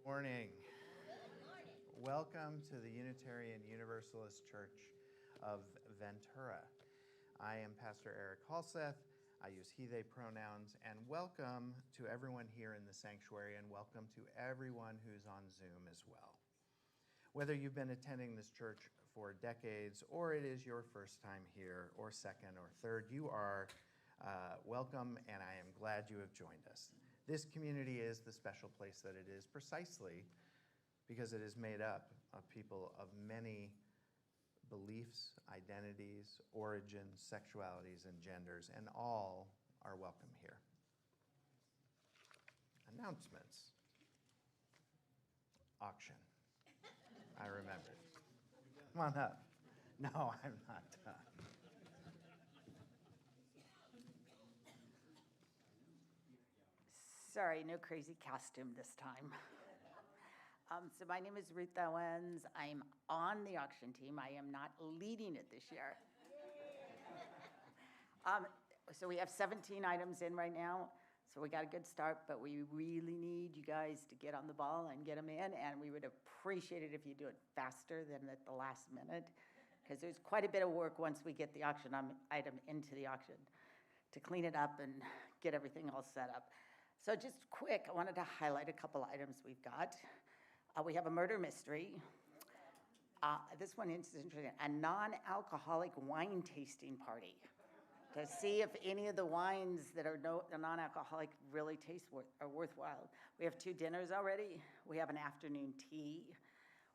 Morning. Welcome to the Unitarian Universalist Church of Ventura. I am Pastor Eric Halseth. I use he, they pronouns, and welcome to everyone here in the sanctuary, and welcome to everyone who's on Zoom as well. Whether you've been attending this church for decades, or it is your first time here, or second or third, you are welcome, and I am glad you have joined us. This community is the special place that it is precisely because it is made up of people of many beliefs, identities, origins, sexualities, and genders, and all are welcome here. Announcements. Auction. I remembered. Come on up. No, I'm not done. Sorry, no crazy costume this time. So my name is Ruth Owens. I'm on the auction team. I am not leading it this year. So we have 17 items in right now. So we got a good start, but we really need you guys to get on the ball and get them in. And we would appreciate it if you do it faster than at the last minute, because there's quite a bit of work once we get the auction item into the auction to clean it up and get everything all set up. So just quick, I wanted to highlight a couple items we've got. We have a murder mystery. This one is interesting, a non-alcoholic wine tasting party to see if any of the wines that are non-alcoholic really are worthwhile. We have 2 dinners already. We have an afternoon tea.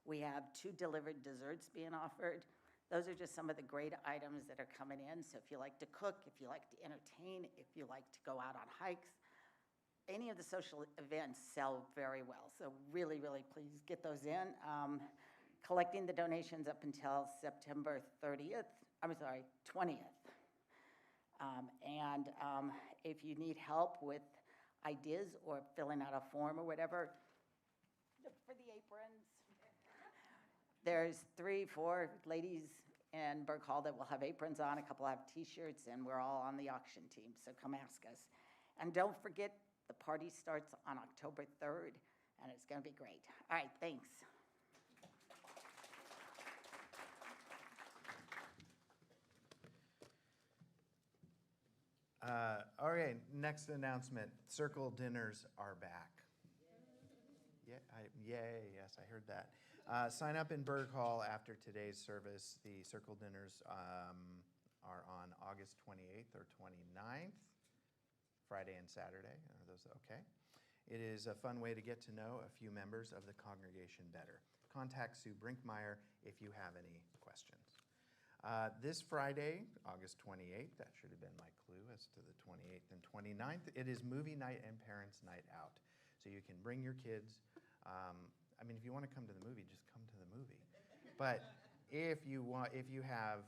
We have 2 delivered desserts being offered. Those are just some of the great items that are coming in. So if you like to cook, if you like to entertain, if you like to go out on hikes, any of the social events sell very well. So really, really please get those in. Collecting the donations up until September 20th. If you need help with ideas or filling out a form or whatever, look for the aprons. There's 3-4 ladies in Burke Hall that will have aprons on, a couple have t-shirts, and we're all on the auction team, so come ask us. And don't forget, the party starts on October 3rd, and it's going to be great. All right, thanks. Okay, next announcement. Circle dinners are back. Yay, yes, I heard that. Sign up in Burke Hall after today's service. The Circle dinners are on August 28th or 29th. Friday and Saturday. Are those okay? It is a fun way to get to know a few members of the congregation better. Contact Sue Brinkmeyer if you have any questions. This Friday, August 28th, that should have been my clue as to the 28th and 29th, it is movie night and parents' night out. So you can bring your kids. If you want to come to the movie, just come to the movie. But if you have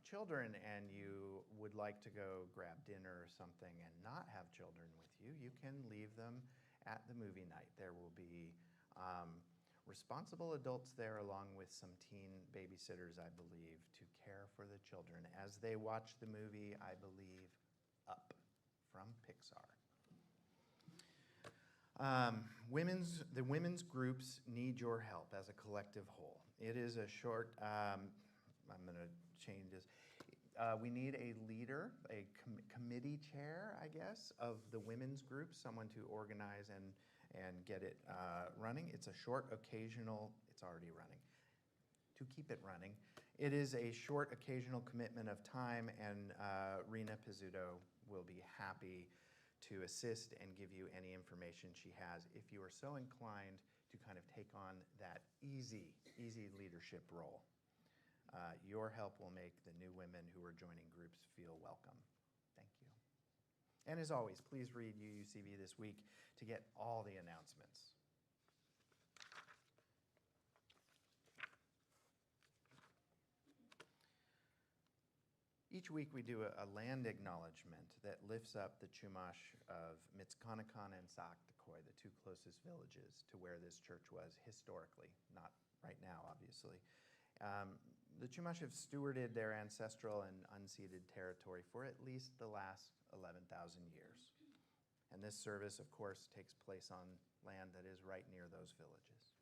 children and you would like to go grab dinner or something and not have children with you, you can leave them at the movie night. There will be responsible adults there along with some teen babysitters, I believe, to care for the children as they watch the movie, I believe, Up from Pixar. The women's groups need your help as a collective whole. It is a short, I'm going to change this. We need a leader, a committee chair, I guess, of the women's group, someone to organize and get it running. It's a short occasional, it's already running. To keep it running, it is a short occasional commitment of time, and Rena Pizzuto will be happy to assist and give you any information she has if you are so inclined to kind of take on that easy leadership role. Your help will make the new women who are joining groups feel welcome. Thank you. And as always, please read UUCV this week to get all the announcements. Each week we do a land acknowledgement that lifts up the Chumash of Mitzconacon and Saaktakoy, the 2 closest villages to where this church was historically, not right now, obviously. The Chumash have stewarded their ancestral and unceded territory for at least the last 11,000 years. And this service, of course, takes place on land that is right near those villages.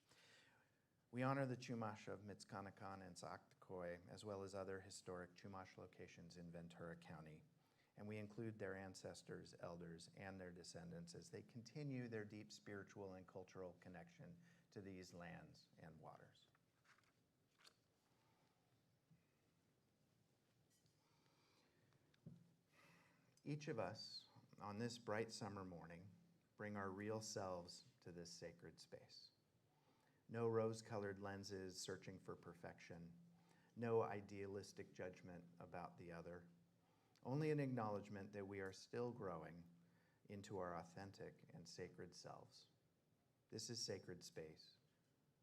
We honor the Chumash of Mitzkanakan and Saaktakoy, as well as other historic Chumash locations in Ventura County. And we include their ancestors, elders, and their descendants as they continue their deep spiritual and cultural connection to these lands and waters. Each of us, on this bright summer morning, bring our real selves to this sacred space. No rose-colored lenses searching for perfection, no idealistic judgment about the other, only an acknowledgement that we are still growing into our authentic and sacred selves. This is sacred space,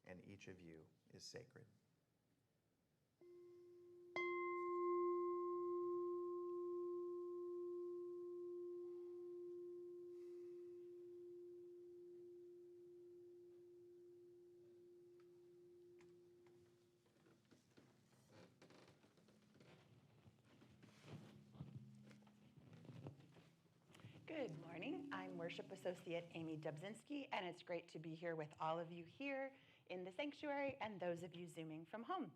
and each of you is sacred. Good morning. I'm Worship Associate Amy Dubzinski, and it's great to be here with all of you here in the sanctuary and those of you Zooming from home.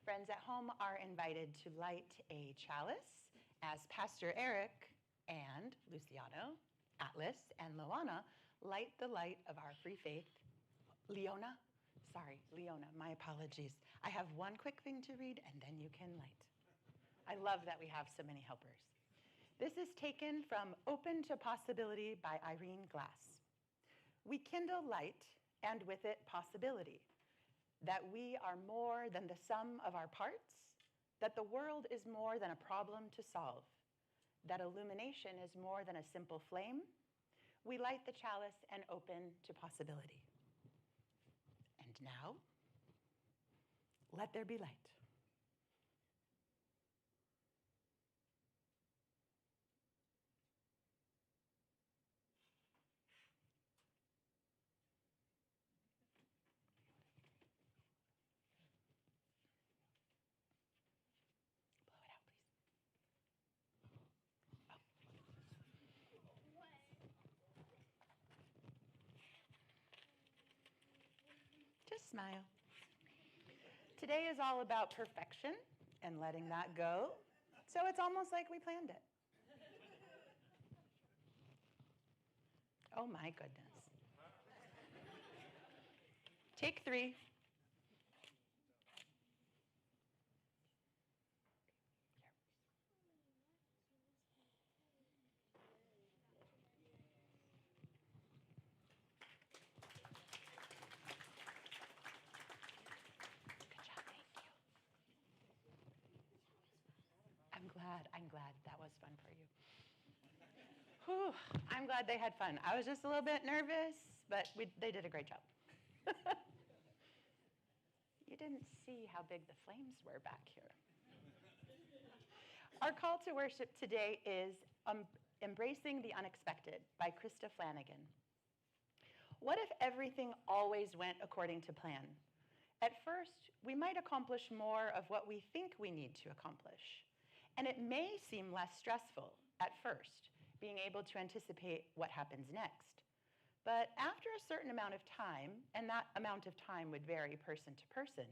Friends at home are invited to light a chalice as Pastor Eric and Luciano, Atlas, and Loana light the light of our free faith. Leona, my apologies. I have one quick thing to read, and then you can light. I love that we have so many helpers. This is taken from Open to Possibility by Irene Glass. We kindle light, and with it possibility, that we are more than the sum of our parts, that the world is more than a problem to solve, that illumination is more than a simple flame. We light the chalice and open to possibility. And now, let there be light. Just smile. Today is all about perfection and letting that go. So it's almost like we planned it. Oh my goodness. Take 3. I'm glad that was fun for you. Whew, I'm glad they had fun. I was just a little bit nervous, but they did a great job. You didn't see how big the flames were back here. Our call to worship today is Embracing the Unexpected by Krista Flanagan. What if everything always went according to plan? At first, we might accomplish more of what we think we need to accomplish. And it may seem less stressful at first, being able to anticipate what happens next. But after a certain amount of time, and that amount of time would vary person to person,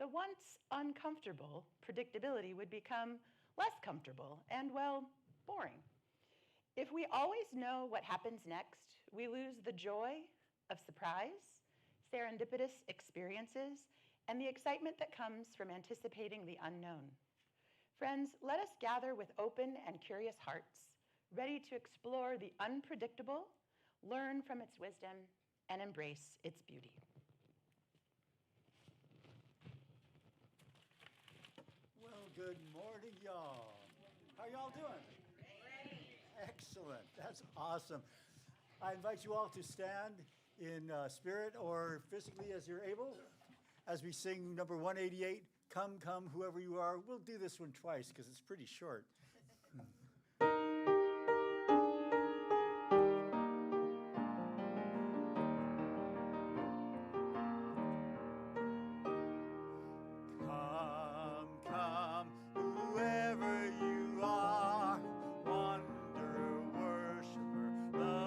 the once uncomfortable predictability would become less comfortable and, well, boring. If we always know what happens next, we lose the joy of surprise, serendipitous experiences, and the excitement that comes from anticipating the unknown. Friends, let us gather with open and curious hearts, ready to explore the unpredictable, learn from its wisdom, and embrace its beauty. Well, good morning, y'all. How y'all doing? Excellent. That's awesome. I invite you all to stand in spirit or physically as you're able as we sing number 188, Come, Come, Whoever You Are. We'll do this one twice because it's pretty short. Come, come, whoever you are, wonder worshiper,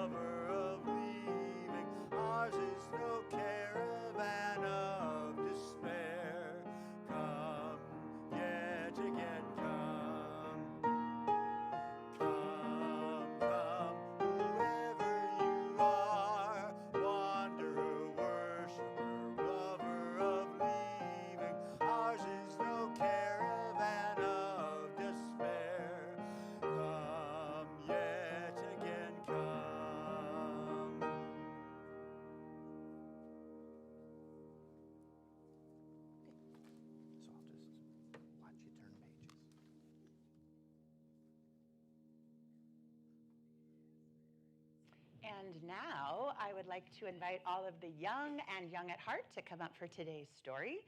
And now I would like to invite all of the young and young at heart to come up for today's story.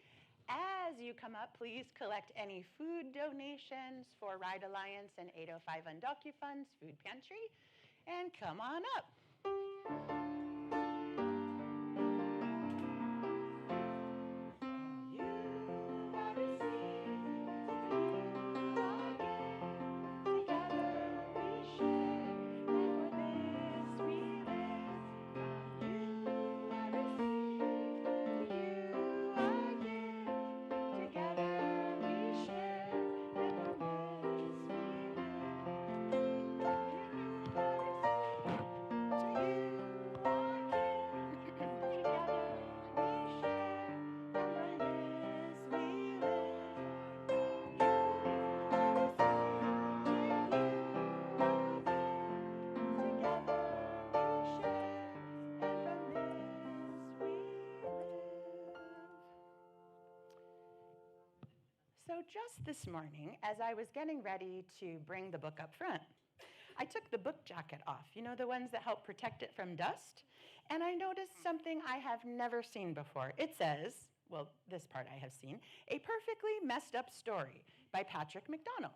As you come up, please collect any food donations for Ride Alliance and 805 UndocuFund's Food Pantry, and come on up. So just this morning, as I was getting ready to bring the book up front, I took the book jacket off, you know, the ones that help protect it from dust, and I noticed something I have never seen before. It says, well, this part I have seen, A Perfectly Messed Up Story by Patrick McDonnell,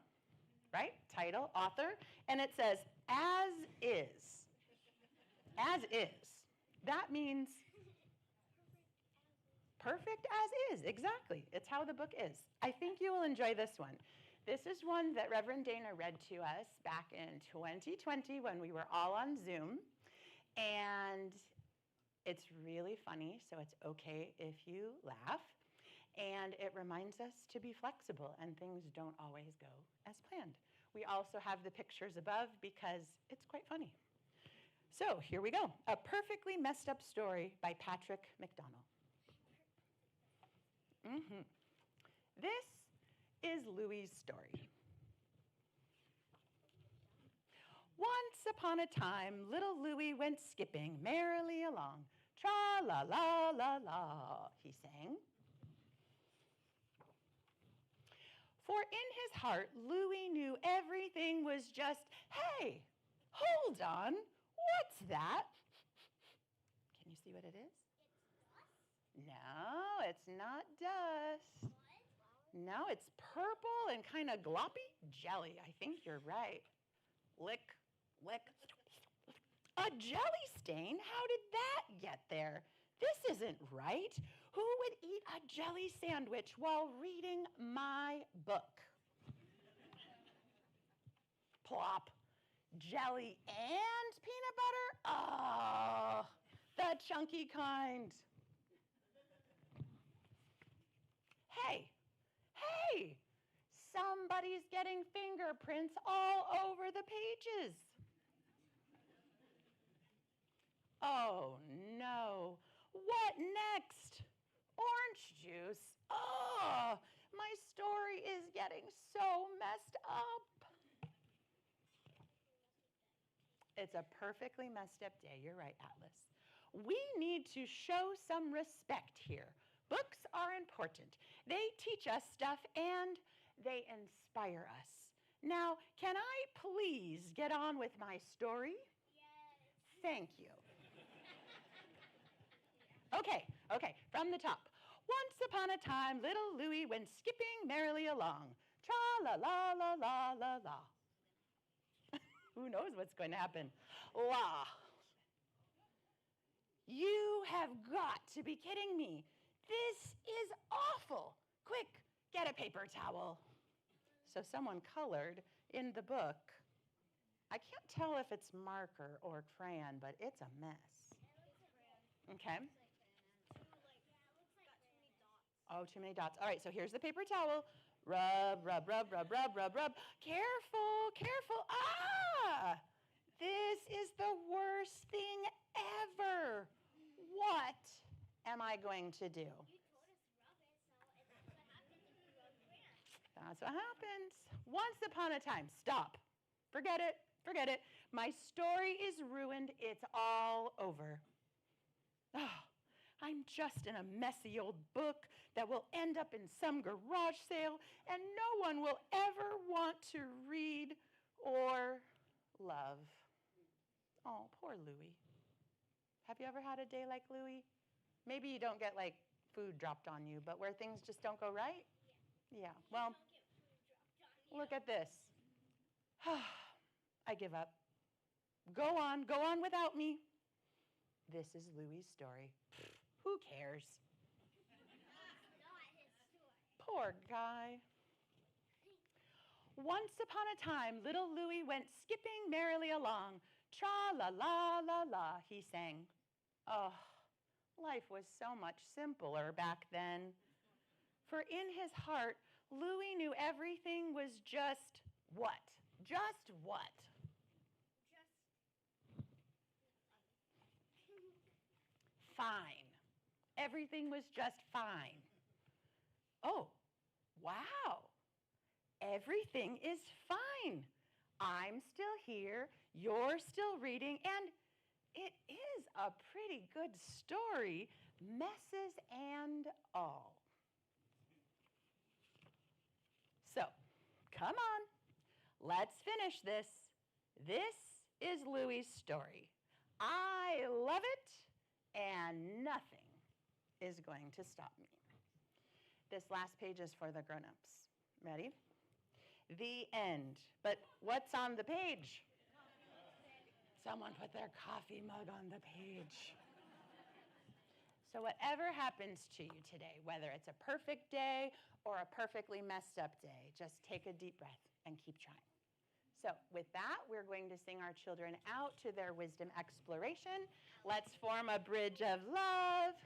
right? Title, author, and it says, as is. As is. That means perfect as is, exactly. It's how the book is. I think you will enjoy this one. This is one that Reverend Dana read to us back in 2020 when we were all on Zoom. And it's really funny, so it's okay if you laugh. And it reminds us to be flexible, and things don't always go as planned. We also have the pictures above because it's quite funny. So here we go. A Perfectly Messed Up Story by Patrick McDonnell. This is Louie's story. Once upon a time, little Louie went skipping merrily along. Tra-la-la-la-la, he sang. For in his heart, Louie knew everything was just, hey, hold on, what's that? Can you see what it is? No, it's not dust. No, it's purple and kind of gloppy jelly. I think you're right. Lick, lick. A jelly stain? How did that get there? This isn't right. Who would eat a jelly sandwich while reading my book? Plop. Jelly and peanut butter? Oh, the chunky kind. Hey, somebody's getting fingerprints all over the pages. Oh no, what next? Orange juice? Oh, my story is getting so messed up. It's a perfectly messed up day. You're right, Atlas. We need to show some respect here. Books are important. They teach us stuff and they inspire us. Now, can I please get on with my story? Yes. Thank you. Okay, from the top. Once upon a time, little Louie went skipping merrily along. Tra-la-la-la-la-la-la. Who knows what's going to happen? La. You have got to be kidding me. This is awful. Quick, get a paper towel. So someone colored in the book. I can't tell if it's marker or crayon, but it's a mess. Okay. Oh, too many dots. All right, so here's the paper towel. Rub, rub, rub, rub, rub, rub, rub. Careful, careful. Ah! This is the worst thing ever. What am I going to do? You told us rub it, so and that's what happens when you rub crayon. That's what happens. Once upon a time. Stop. Forget it. Forget it. My story is ruined. It's all over. Oh, I'm just in a messy old book that will end up in some garage sale, and no one will ever want to read or love. Oh, poor Louie. Have you ever had a day like Louie? Maybe you don't get like food dropped on you, but where things just don't go right? Yeah. Well, Don't get food dropped on you. look at this. I give up. Go on without me. This is Louie's story. Who cares? It's not his story. Poor guy. Once upon a time, little Louie went skipping merrily along. Tra la la la la, he sang. Oh, life was so much simpler back then. For in his heart, Louie knew everything was just what? Just what? Fine. Everything was just fine. Oh, wow. Everything is fine. I'm still here, you're still reading, and it is a pretty good story, messes and all. So, come on, let's finish this. This is Louie's story. I love it, and nothing is going to stop me. This last page is for the grown-ups. Ready? The end. But what's on the page? Someone put their coffee mug on the page. So whatever happens to you today, whether it's a perfect day or a perfectly messed up day, just take a deep breath and keep trying. So with that, we're going to sing our children out to their wisdom exploration. Let's form a bridge of love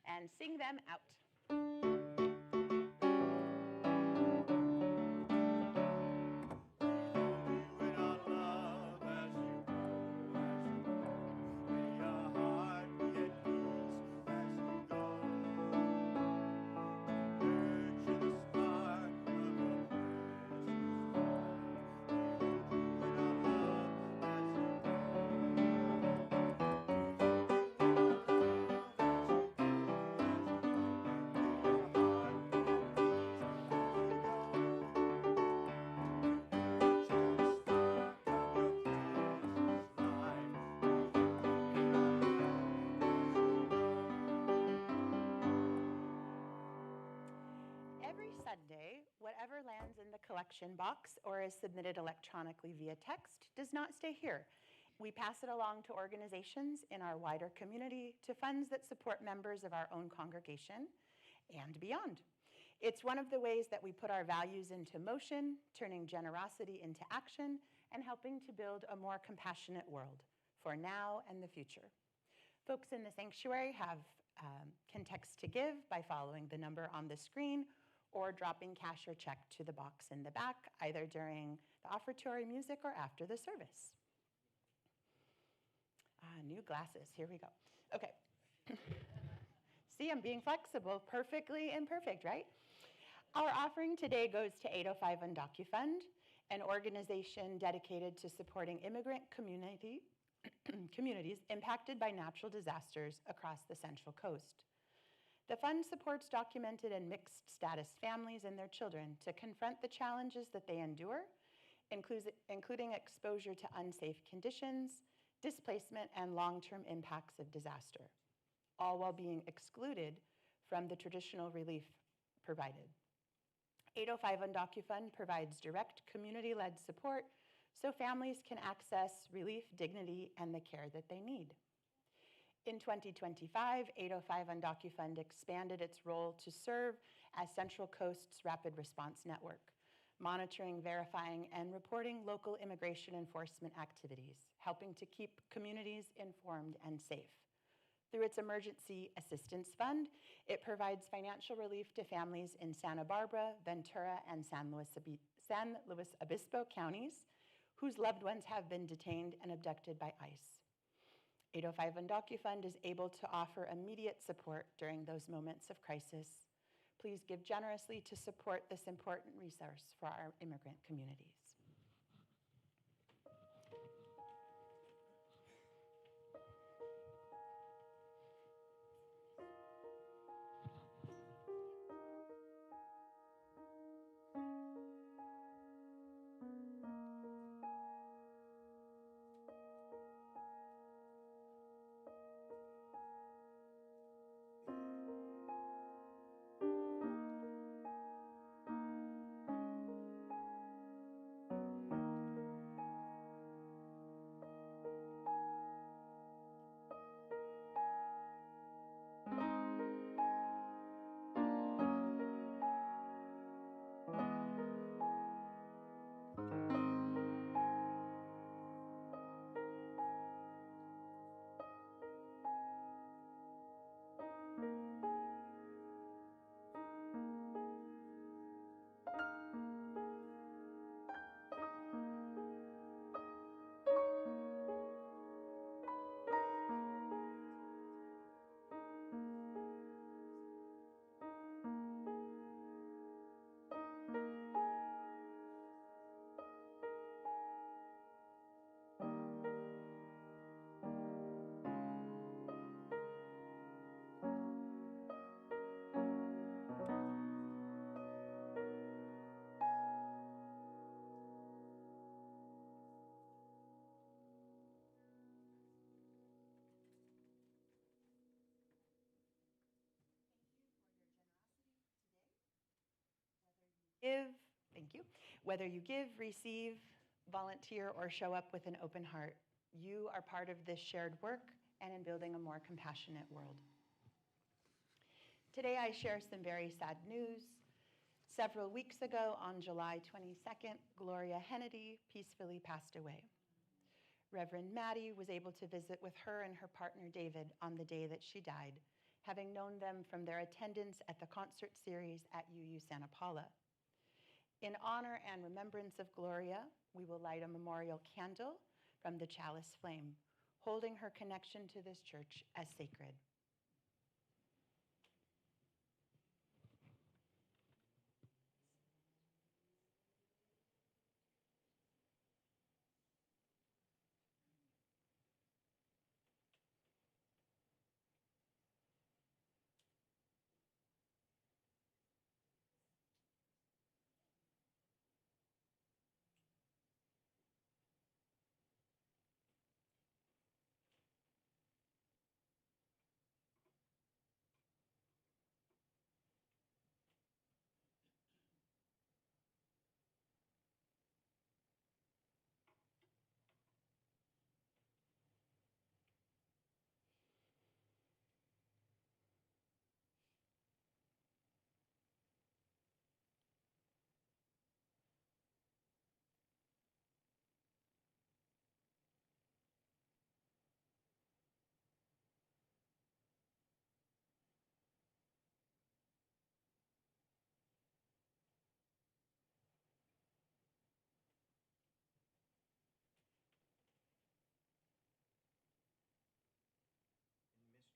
and sing them out. Every Sunday, whatever lands in the collection box or is submitted electronically via text does not stay here. We pass it along to organizations in our wider community, to funds that support members of our own congregation, and beyond. It's one of the ways that we put our values into motion, turning generosity into action, and helping to build a more compassionate world for now and the future. Folks in the sanctuary can text to give by following the number on the screen or dropping cash or check to the box in the back, either during the offertory music or after the service. New glasses, here we go. Okay. See, I'm being flexible, perfectly imperfect, right? Our offering today goes to 805 UndocuFund, an organization dedicated to supporting immigrant communities impacted by natural disasters across the Central Coast. The fund supports documented and mixed status families and their children to confront the challenges that they endure, including exposure to unsafe conditions, displacement, and long-term impacts of disaster, all while being excluded from the traditional relief provided. 805 UndocuFund provides direct community-led support so families can access relief, dignity, and the care that they need. In 2025, 805 UndocuFund expanded its role to serve as Central Coast's Rapid Response Network, monitoring, verifying, and reporting local immigration enforcement activities, helping to keep communities informed and safe. Through its Emergency Assistance Fund, it provides financial relief to families in Santa Barbara, Ventura, and San Luis Obispo counties whose loved ones have been detained and abducted by ICE. 805 UndocuFund is able to offer immediate support during those moments of crisis. Please give generously to support this important resource for our immigrant communities. thank you, whether you give, receive, volunteer, or show up with an open heart, you are part of this shared work and in building a more compassionate world. Today I share some very sad news. Several weeks ago, on July 22nd, Gloria Hennedy peacefully passed away. Reverend Maddie was able to visit with her and her partner David on the day that she died, having known them from their attendance at the concert series at UU Santa Paula. In honor and remembrance of Gloria, we will light a memorial candle from the chalice flame, holding her connection to this church as sacred.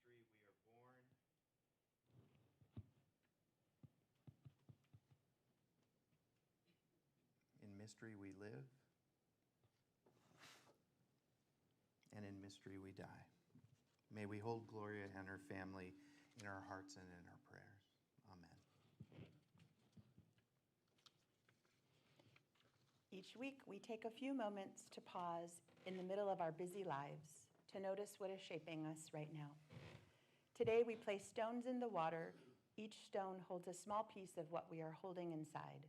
In mystery we are born. In mystery we live. And in mystery we die. May we hold Gloria and her family in our hearts and in our prayers. Amen. Each week, we take a few moments to pause in the middle of our busy lives to notice what is shaping us right now. Today, we place stones in the water. Each stone holds a small piece of what we are holding inside.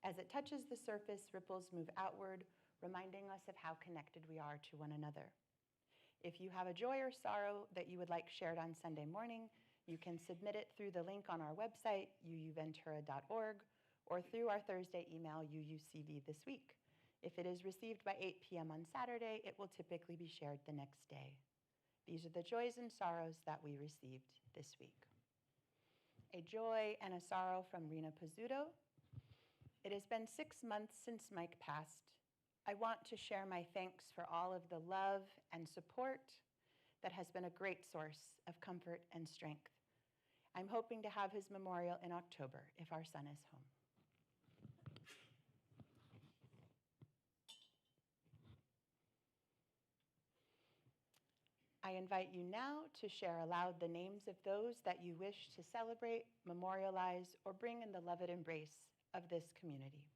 As it touches the surface, ripples move outward, reminding us of how connected we are to one another. If you have a joy or sorrow that you would like shared on Sunday morning, you can submit it through the link on our website, uuventura.org, or through our Thursday email, UUCV this week. If it is received by 8 p.m. on Saturday, it will typically be shared the next day. These are the joys and sorrows that we received this week. A joy and a sorrow from Rena Pizzuto. It has been 6 months since Mike passed. I want to share my thanks for all of the love and support that has been a great source of comfort and strength. I'm hoping to have his memorial in October if our son is home. I invite you now to share aloud the names of those that you wish to celebrate, memorialize, or bring in the loved embrace of this community.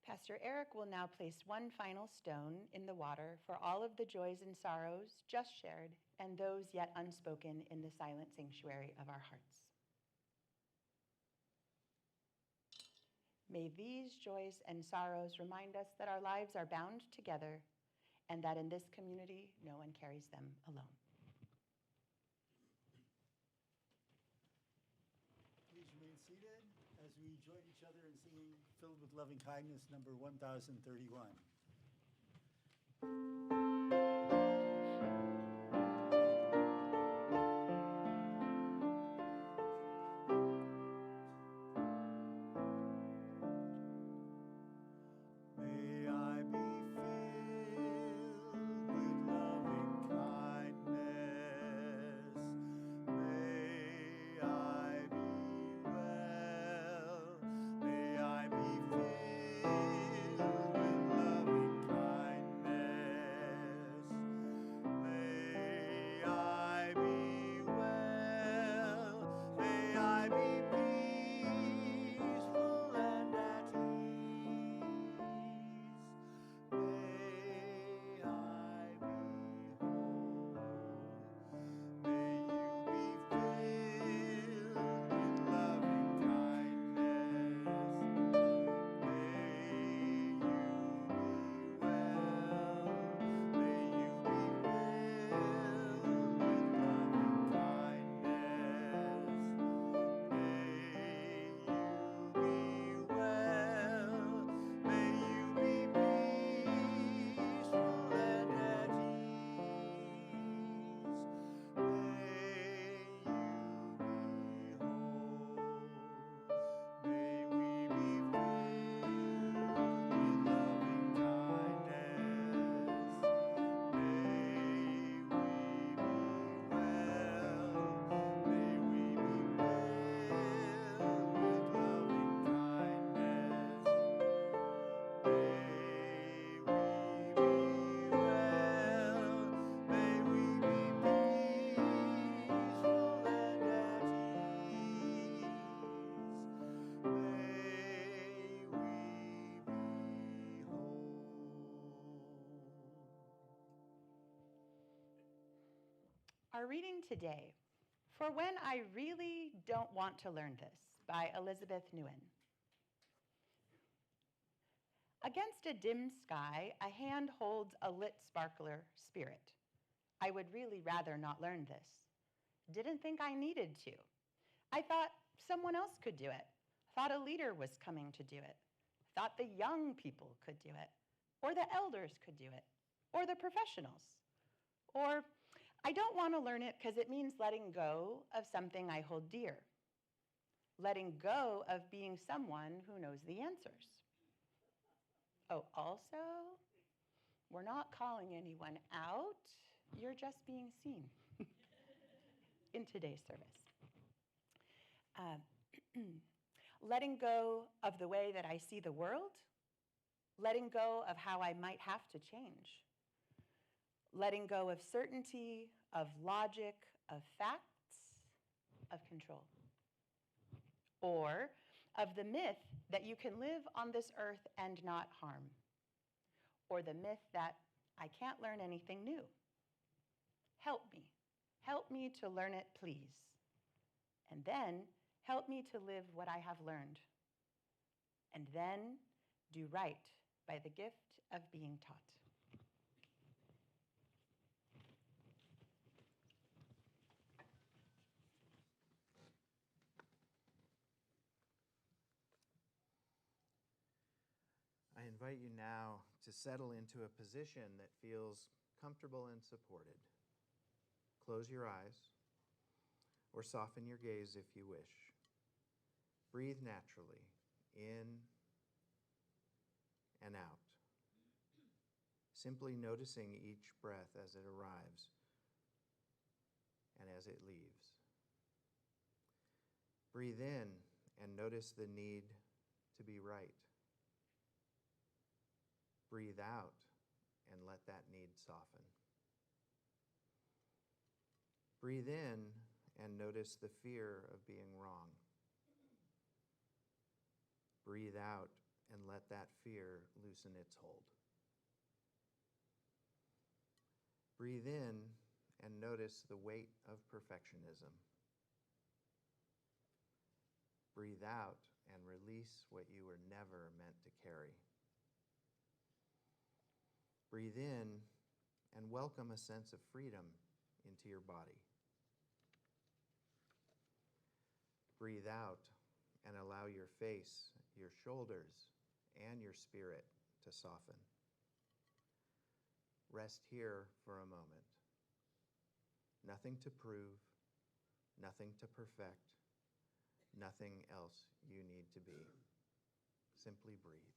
Pastor Eric will now place one final stone in the water for all of the joys and sorrows just shared and those yet unspoken in the silent sanctuary of our hearts. May these joys and sorrows remind us that our lives are bound together and that in this community, no one carries them alone. Please remain seated as we join each other in singing Filled with Loving Kindness, number 1031. May I be filled with loving kindness. May I be well. May I be filled with loving kindness. Our reading today, For When I Really Don't Want to Learn This, by Elizabeth Nguyen. Against a dim sky, a hand holds a lit sparkler spirit. I would really rather not learn this. Didn't think I needed to. I thought someone else could do it. Thought a leader was coming to do it. Thought the young people could do it. Or the elders could do it. Or the professionals. Or I don't want to learn it because it means letting go of something I hold dear. Letting go of being someone who knows the answers. Oh, also, we're not calling anyone out. You're just being seen in today's service. Letting go of the way that I see the world. Letting go of how I might have to change. Letting go of certainty, of logic, of facts, of control. Or of the myth that you can live on this earth and not harm. Or the myth that I can't learn anything new. Help me. Help me to learn it, please. And then help me to live what I have learned. And then do right by the gift of being taught. I invite you now to settle into a position that feels comfortable and supported. Close your eyes or soften your gaze if you wish. Breathe naturally in and out, simply noticing each breath as it arrives and as it leaves. Breathe in and notice the need to be right. Breathe out and let that need soften. Breathe in and notice the fear of being wrong. Breathe out and let that fear loosen its hold. Breathe in and notice the weight of perfectionism. Breathe out and release what you were never meant to carry. Breathe in and welcome a sense of freedom into your body. Breathe out and allow your face, your shoulders, and your spirit to soften. Rest here for a moment. Nothing to prove, nothing to perfect, nothing else you need to be. Simply breathe.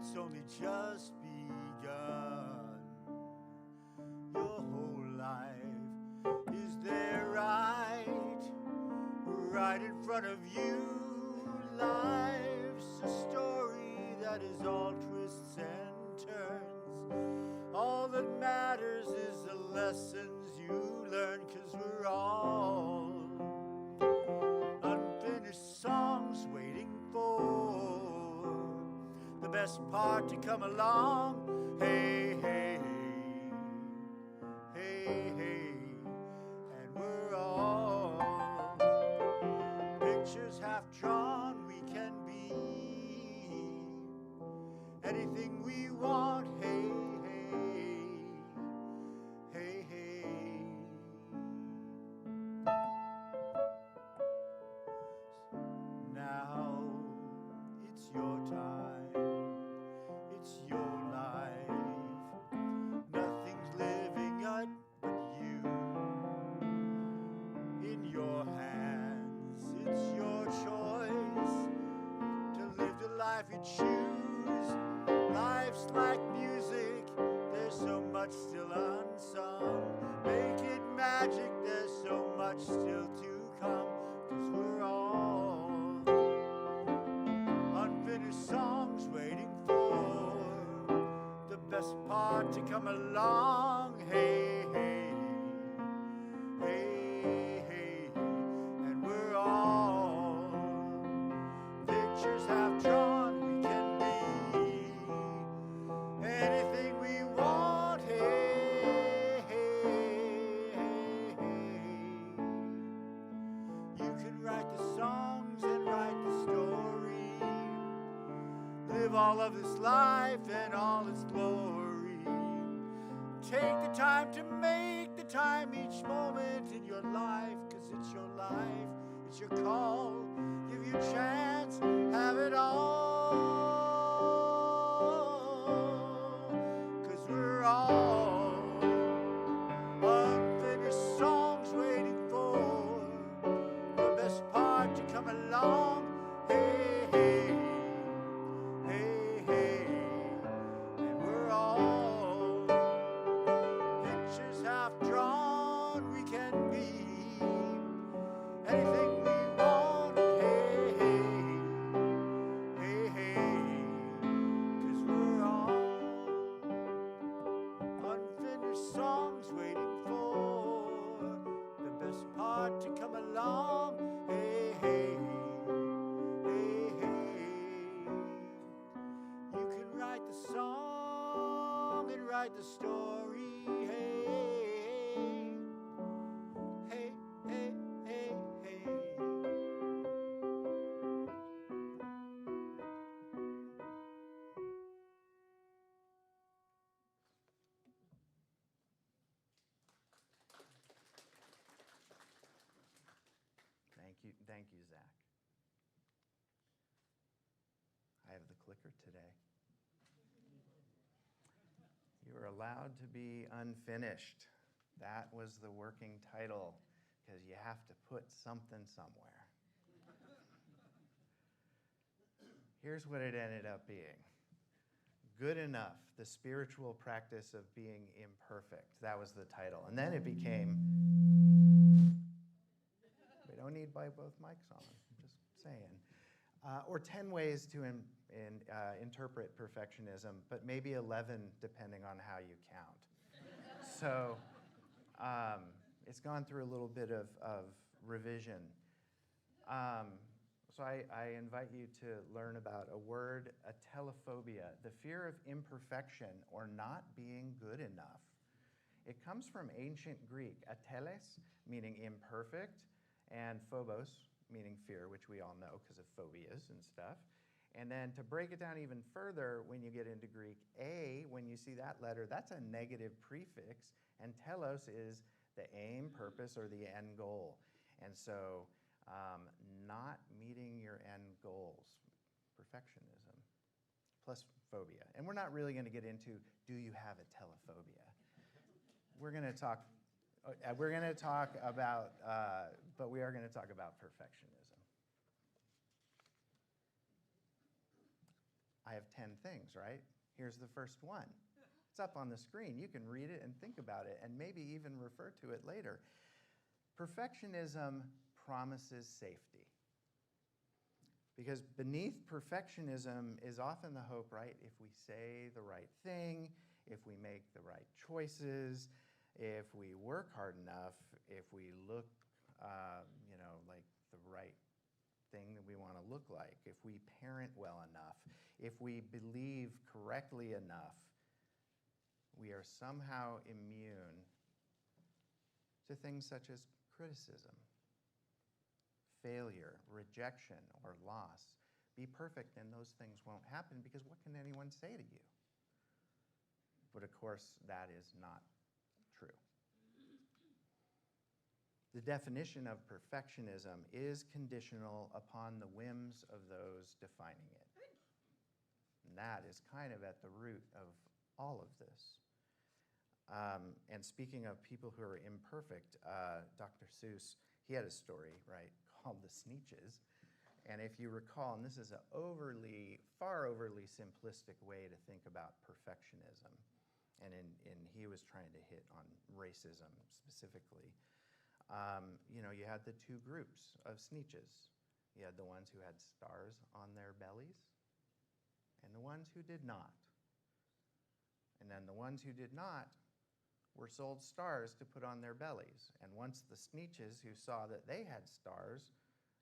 it's only just begun. Your whole life is there right in front of you. Life's a story that is all twists and turns. All that matters is the lessons you learn, 'cause we're all unfinished songs waiting for the best part to come along. Hey, hey, hey, hey, and we're all pictures half drawn. We can be anything we want. Hey, hey, hey, hey. Now it's your time, it's your life. Nothing's living up but you. In your hands, it's your choice to live the life you choose. Life's like music, there's so much still unsung. Make it magic, there's so much still to come. 'Cause we're all unfinished songs waiting for the best part to come along. Hey, hey, hey, hey, and we're all pictures half drawn. We can be anything we want. Hey, hey, hey, hey. You can write the songs and write the story. Live all of this life and all its glory. Take the time to make the time each moment in your life, 'cause it's your life, it's your call. Give your chance, have it all. 'Cause we're all unfinished songs waiting for the best part to come along. Hey, hey, hey, hey, and we're all pictures half drawn. We can be anything we want. Hey, hey, hey, hey, 'cause we're all unfinished songs waiting for the best part to come along. Hey, hey, hey, hey. You can write the song and write the story. Hey, hey, hey, hey, hey. Thank you, Zach. I have the clicker today. You are allowed to be unfinished. That was the working title, because you have to put something somewhere. Here's what it ended up being. Good enough, the spiritual practice of being imperfect. That was the title. And then it became, we don't need both mics on, just saying. Or 10 ways to interpret perfectionism, but maybe 11 depending on how you count. So it's gone through a little bit of revision. So I invite you to learn about a word, atelophobia, the fear of imperfection or not being good enough. It comes from ancient Greek, ateles, meaning imperfect, and phobos, meaning fear, which we all know because of phobias and stuff. And then to break it down even further, when you get into Greek, a, when you see that letter, that's a negative prefix, and telos is the aim, purpose, or the end goal. And so not meeting your end goals, perfectionism, plus phobia. And we're not really going to get into, do you have a telephobia? We're going to talk about, but we are going to talk about perfectionism. I have 10 things, right? Here's the first one. It's up on the screen. You can read it and think about it and maybe even refer to it later. Perfectionism promises safety. Because beneath perfectionism is often the hope, right? If we say the right thing, if we make the right choices, if we work hard enough, if we look, like the right thing that we want to look like, if we parent well enough, if we believe correctly enough, we are somehow immune to things such as criticism, failure, rejection, or loss. Be perfect and those things won't happen because what can anyone say to you? But of course, that is not true. The definition of perfectionism is conditional upon the whims of those defining it. And that is kind of at the root of all of this. And speaking of people who are imperfect, Dr. Seuss, he had a story, right, called The Sneetches. And if you recall, and this is a far overly simplistic way to think about perfectionism, and he was trying to hit on racism specifically. You had the two groups of Sneetches. You had the ones who had stars on their bellies, and the ones who did not. And then the ones who did not were sold stars to put on their bellies. And once the Sneetches who saw that they had stars,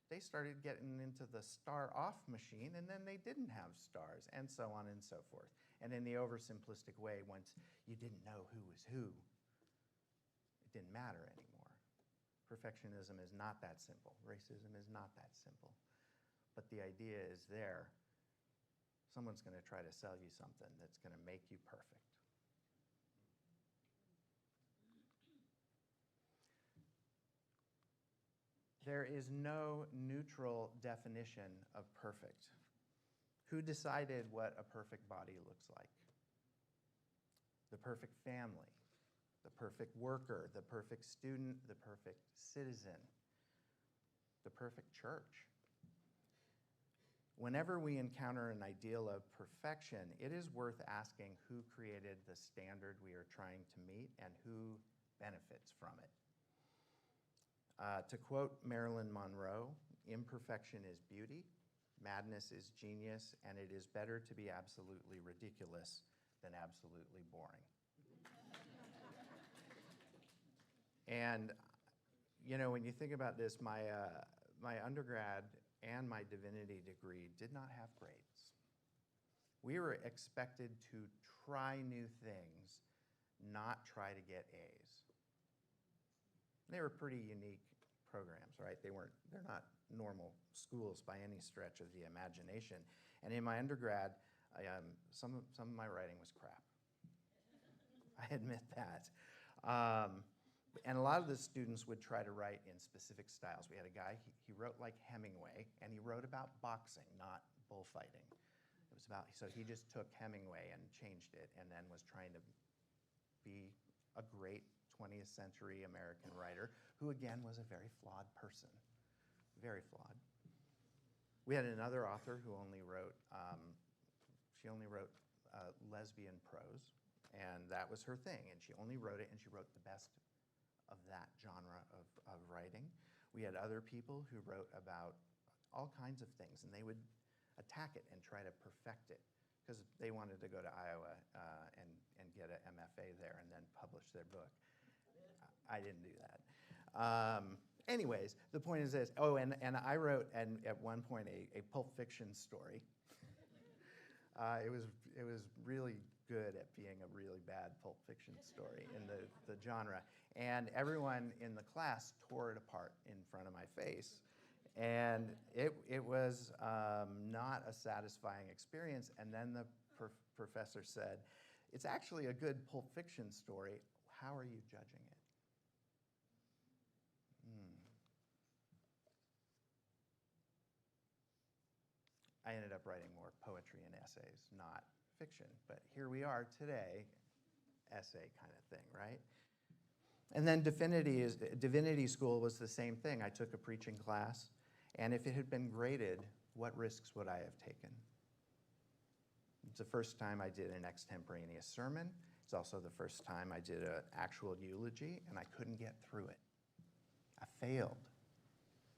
they started getting into the star-off machine, and then they didn't have stars, and so on and so forth. And in the oversimplistic way, once you didn't know who was who, it didn't matter anymore. Perfectionism is not that simple. Racism is not that simple. But the idea is there. Someone's going to try to sell you something that's going to make you perfect. There is no neutral definition of perfect. Who decided what a perfect body looks like? The perfect family, the perfect worker, the perfect student, the perfect citizen, the perfect church. Whenever we encounter an ideal of perfection, it is worth asking who created the standard we are trying to meet and who benefits from it. To quote Marilyn Monroe, imperfection is beauty, madness is genius, and it is better to be absolutely ridiculous than absolutely boring. And, when you think about this, my undergrad and my divinity degree did not have grades. We were expected to try new things, not try to get A's. They were pretty unique programs, right? They're not normal schools by any stretch of the imagination. And in my undergrad, some of my writing was crap. I admit that. And a lot of the students would try to write in specific styles. We had a guy, he wrote like Hemingway, and he wrote about boxing, not bullfighting. It was about, so he just took Hemingway and changed it, and then was trying to be a great 20th century American writer, who again was a very flawed person, very flawed. We had another author who only wrote, lesbian prose, and that was her thing, and she only wrote it, and she wrote the best of that genre of writing. We had other people who wrote about all kinds of things, and they would attack it and try to perfect it, because they wanted to go to Iowa and get an MFA there and then publish their book. I didn't do that. Anyways, the point is this. Oh, and I wrote at one point a Pulp Fiction story. It was really good at being a really bad Pulp Fiction story in the genre. And everyone in the class tore it apart in front of my face. And it was not a satisfying experience. And then the professor said, "It's actually a good Pulp Fiction story. How are you judging it?" I ended up writing more poetry and essays, not fiction. But here we are today, essay kind of thing, right? And then divinity school was the same thing. I took a preaching class, and if it had been graded, what risks would I have taken? It's the first time I did an extemporaneous sermon. It's also the first time I did an actual eulogy, and I couldn't get through it. I failed.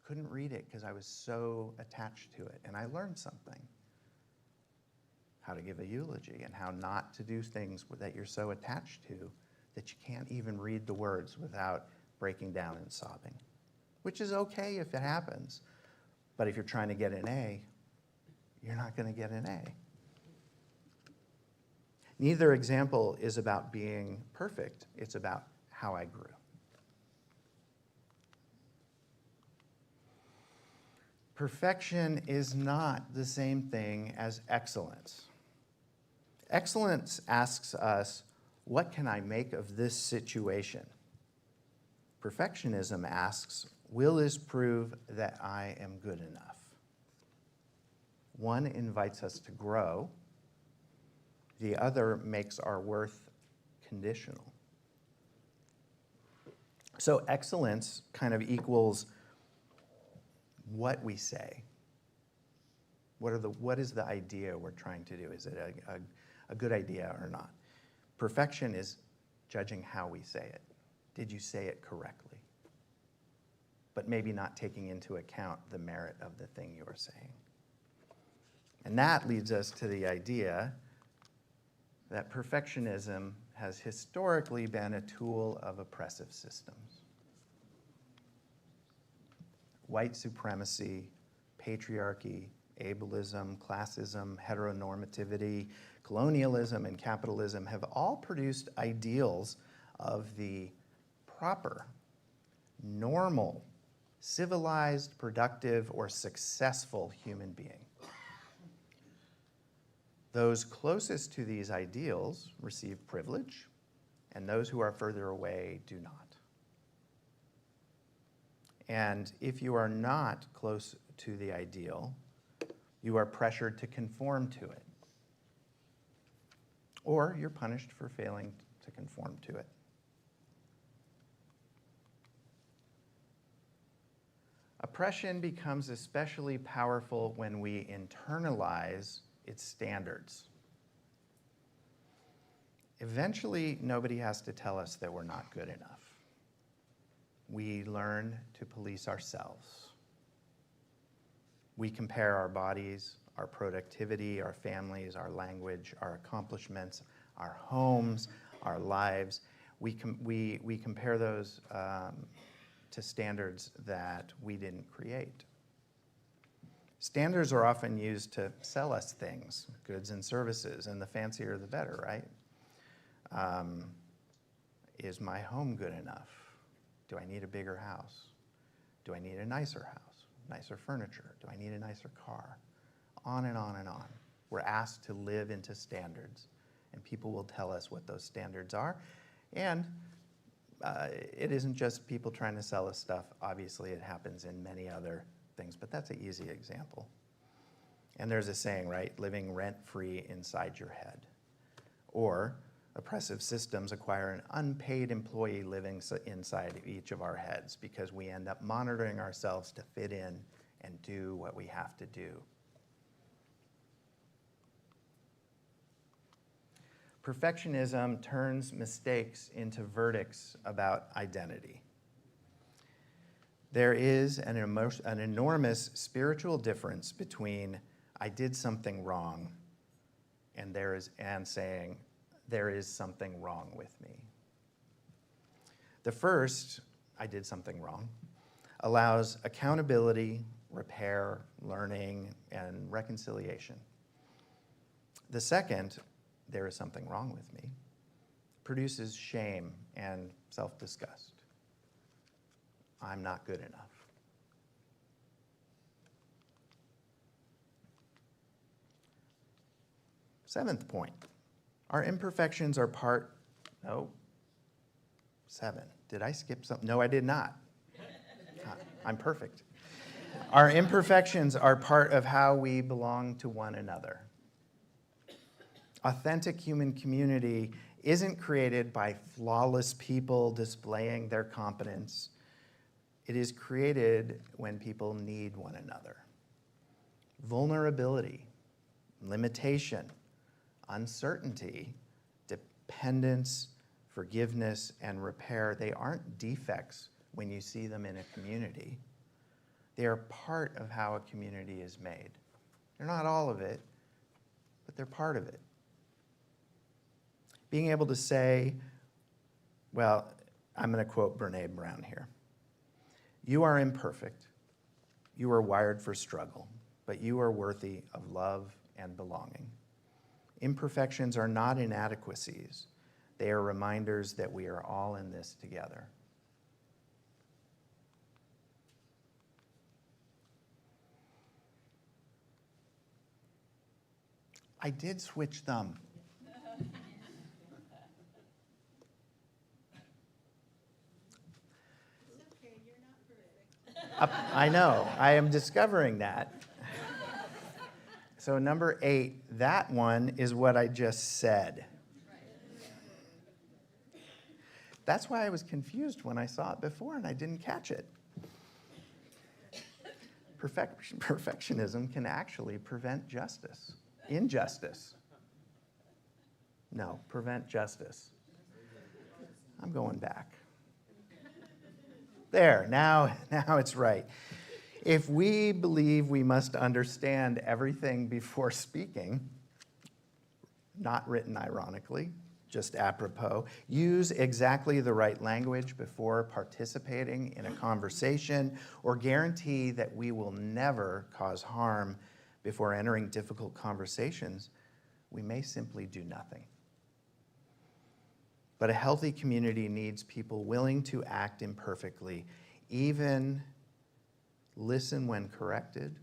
Couldn't read it because I was so attached to it. And I learned something. How to give a eulogy and how not to do things that you're so attached to that you can't even read the words without breaking down and sobbing. Which is okay if it happens. But if you're trying to get an A, you're not going to get an A. Neither example is about being perfect. It's about how I grew. Perfection is not the same thing as excellence. Excellence asks us, what can I make of this situation? Perfectionism asks, will this prove that I am good enough? One invites us to grow. The other makes our worth conditional. So excellence kind of equals what we say. What is the idea we're trying to do? Is it a good idea or not? Perfection is judging how we say it. Did you say it correctly? But maybe not taking into account the merit of the thing you are saying. And that leads us to the idea that perfectionism has historically been a tool of oppressive systems. White supremacy, patriarchy, ableism, classism, heteronormativity, colonialism, and capitalism have all produced ideals of the proper, normal, civilized, productive, or successful human being. Those closest to these ideals receive privilege, and those who are further away do not. And if you are not close to the ideal, you are pressured to conform to it. Or you're punished for failing to conform to it. Oppression becomes especially powerful when we internalize its standards. Eventually, nobody has to tell us that we're not good enough. We learn to police ourselves. We compare our bodies, our productivity, our families, our language, our accomplishments, our homes, our lives. We compare those to standards that we didn't create. Standards are often used to sell us things, goods and services, and the fancier the better, right? Is my home good enough? Do I need a bigger house? Do I need a nicer house, nicer furniture? Do I need a nicer car? On and on and on. We're asked to live into standards, and people will tell us what those standards are. And it isn't just people trying to sell us stuff. Obviously, it happens in many other things, but that's an easy example. And there's a saying, right? Living rent-free inside your head. Or oppressive systems acquire an unpaid employee living inside each of our heads because we end up monitoring ourselves to fit in and do what we have to do. Perfectionism turns mistakes into verdicts about identity. There is an enormous spiritual difference between I did something wrong and saying there is something wrong with me. The first, I did something wrong, allows accountability, repair, learning, and reconciliation. The second, there is something wrong with me, produces shame and self-disgust. I'm not good enough. Seventh point, our imperfections are seven. Did I skip something? No, I did not. I'm perfect. Our imperfections are part of how we belong to one another. Authentic human community isn't created by flawless people displaying their competence. It is created when people need one another. Vulnerability, limitation, uncertainty, dependence, forgiveness, and repair, they aren't defects when you see them in a community. They are part of how a community is made. They're not all of it, but they're part of it. Being able to say, well, I'm going to quote Brene Brown here. You are imperfect. You are wired for struggle, but you are worthy of love and belonging. Imperfections are not inadequacies. They are reminders that we are all in this together. I did switch them. I know, I am discovering that. So number 8, that one is what I just said. That's why I was confused when I saw it before and I didn't catch it. Perfectionism can actually prevent justice, injustice. No, prevent justice. I'm going back. There, now it's right. If we believe we must understand everything before speaking, not written ironically, just apropos, use exactly the right language before participating in a conversation, or guarantee that we will never cause harm before entering difficult conversations, we may simply do nothing. But a healthy community needs people willing to act imperfectly, even listen when corrected,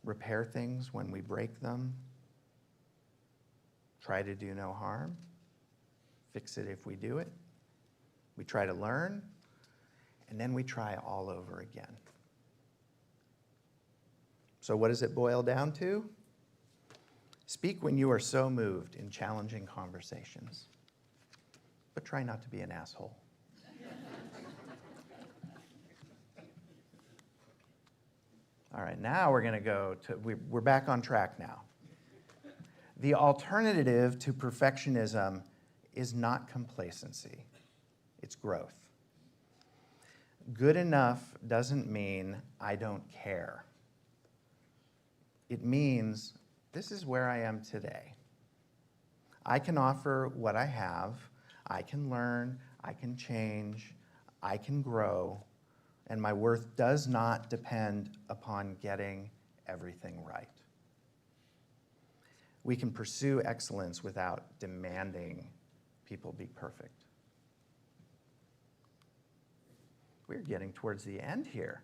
repair things when we break them, try to do no harm, fix it if we do it. We try to learn, and then we try all over again. So what does it boil down to? Speak when you are so moved in challenging conversations, but try not to be an asshole. All right, now we're going to go to, we're back on track now. The alternative to perfectionism is not complacency, it's growth. Good enough doesn't mean I don't care. It means this is where I am today. I can offer what I have, I can learn, I can change, I can grow, and my worth does not depend upon getting everything right. We can pursue excellence without demanding people be perfect. We're getting towards the end here.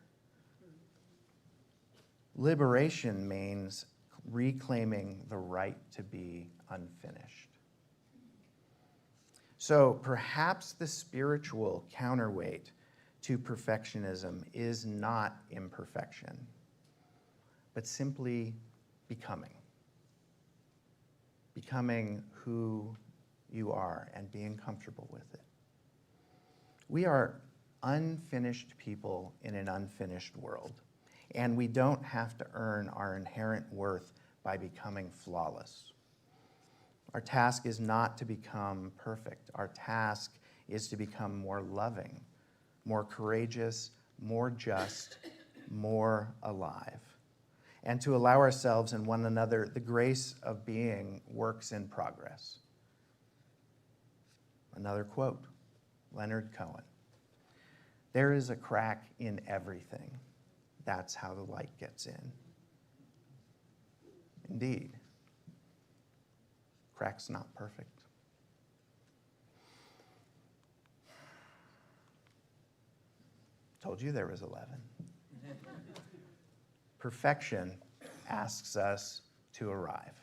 Liberation means reclaiming the right to be unfinished. So perhaps the spiritual counterweight to perfectionism is not imperfection, but simply becoming. Becoming who you are and being comfortable with it. We are unfinished people in an unfinished world, and we don't have to earn our inherent worth by becoming flawless. Our task is not to become perfect. Our task is to become more loving, more courageous, more just, more alive, and to allow ourselves and one another the grace of being works in progress. Another quote, Leonard Cohen. There is a crack in everything. That's how the light gets in. Indeed, crack's not perfect. Told you there was 11. Perfection asks us to arrive.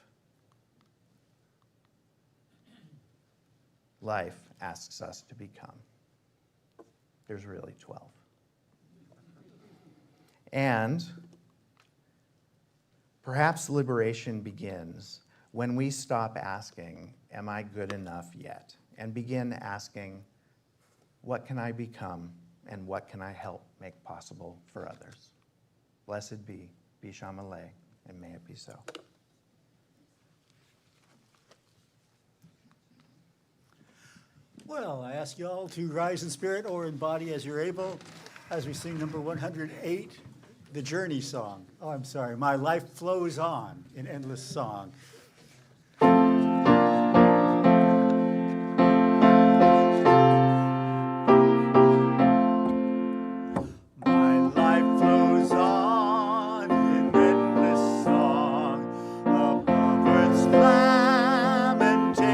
Life asks us to become. There's really 12. And perhaps liberation begins when we stop asking, am I good enough yet? And begin asking, what can I become and what can I help make possible for others? Blessed be Bishamale, and may it be so. Well, I ask you all to rise in spirit or in body as you're able as we sing number 108, the Journey song. Oh, I'm sorry. My Life Flows On, in endless song. My life flows on in endless song above earth's lamentation.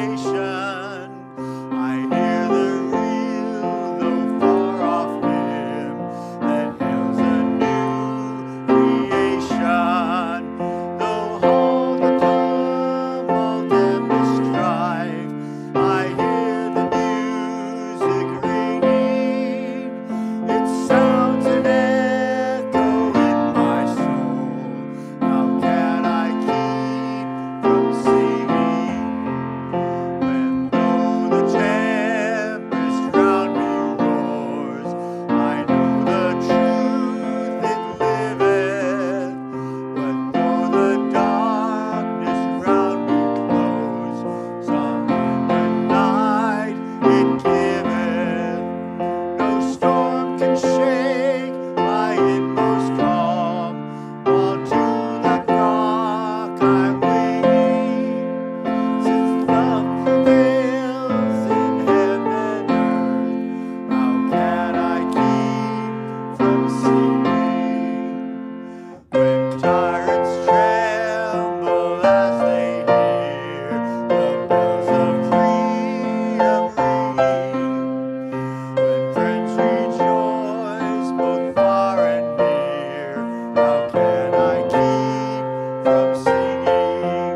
I hear the real, though far off hymn that hails a new creation. Though all the tumult and the strife, I hear the music ringing. It sounds an echo in my soul. How can I keep from singing? When though the tempest round me roars, I know the truth it liveth. But though the darkness round me close, some in the night it giveth. No storm can shake my inmost calm, while to that rock I'm clinging. Since love prevails in heaven and earth, how can I keep from singing? When tyrants tremble as they hear the bells of freedom ringing, when friends rejoice both far and near, how can I keep from singing?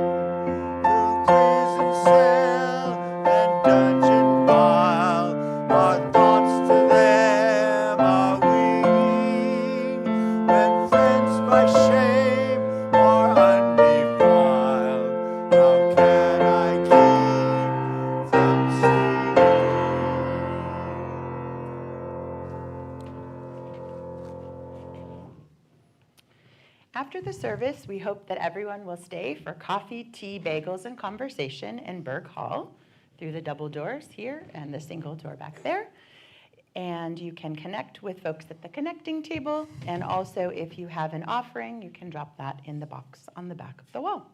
Through prison cell and dungeon vile, our thoughts to them are winging. When friends by shame are undefiled, how can I keep from singing? After the service, we hope that everyone will stay for coffee, tea, bagels, and conversation in Berg Hall through the double doors here and the single door back there. And you can connect with folks at the connecting table. And also, if you have an offering, you can drop that in the box on the back of the wall.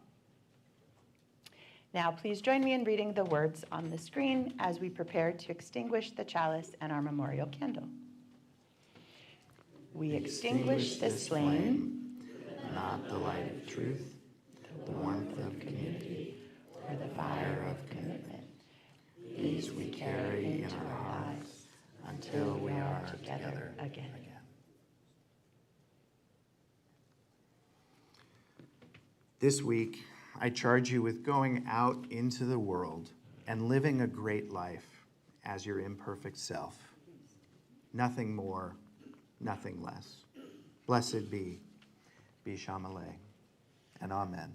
Now, please join me in reading the words on the screen as we prepare to extinguish the chalice and our memorial candle. We extinguish this flame, Not the light of truth, the warmth of community, or the fire of commitment. these we carry in our hearts until we are together again. This week, I charge you with going out into the world and living a great life as your imperfect self. Nothing more, nothing less. Blessed be Bishamale, and amen.